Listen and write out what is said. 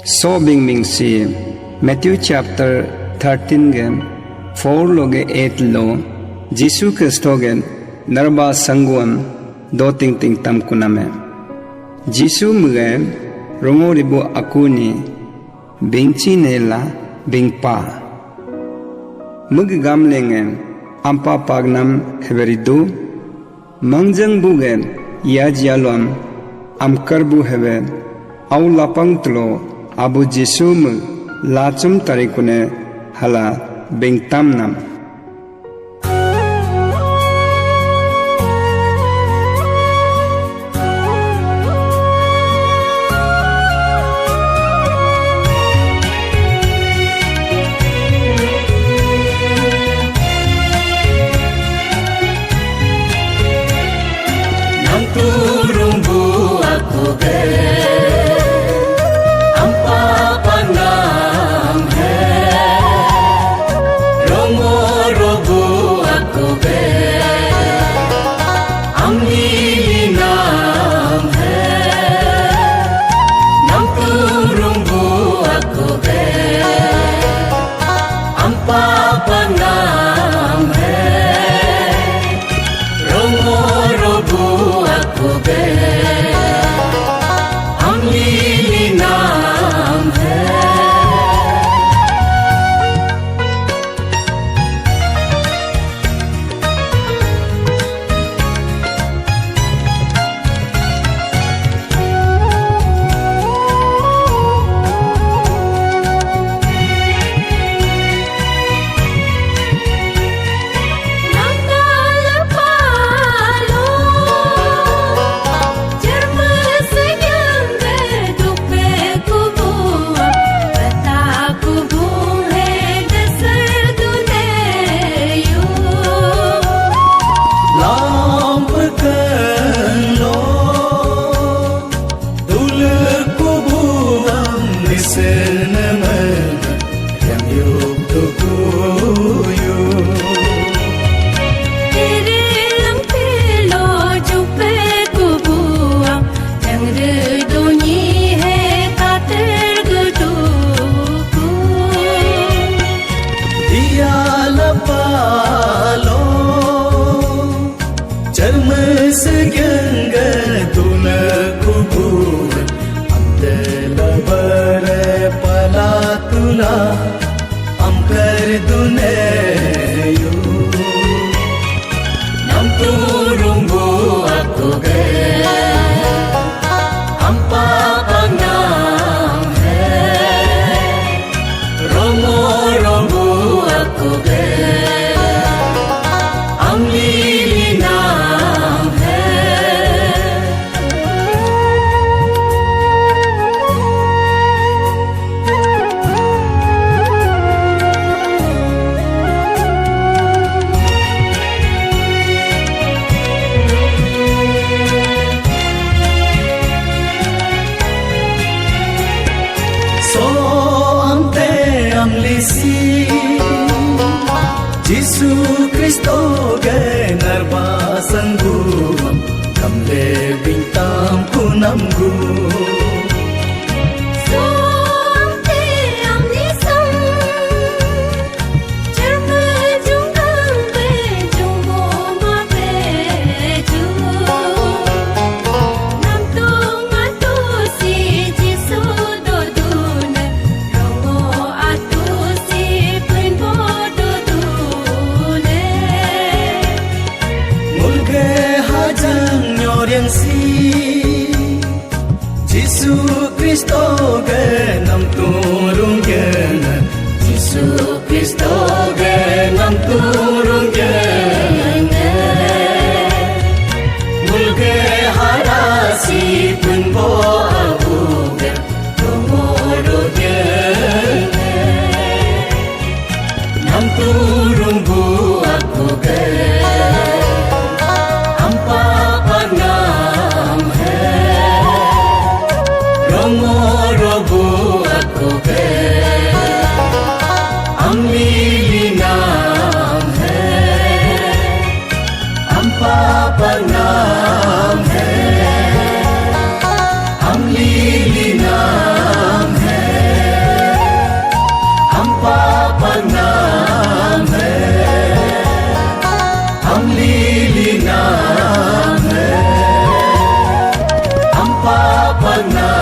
So bing bing si Matthew chapter 13 gen 4 loge 8 lo Jisu Kristo gen narba sangwam do ting ting tam kuname Jisu mge rongo ribu akuni bingchi nela bingpa mug gamlengen ampa pagnam heberidu mangjang bugen yajialom amkarbu hebe au lapang tlo abu Jisu mug lachum tarikune hala bingtam nam Jisu Kristo ge narba sanggu kamle bintang kunamgu Jisu Kristo ge nam turung ge Jisu Kristo ge nam turung ge mulge harasi punbo abu ge tomoro ge nam turung bu aku ge ampa panam hai Rongo na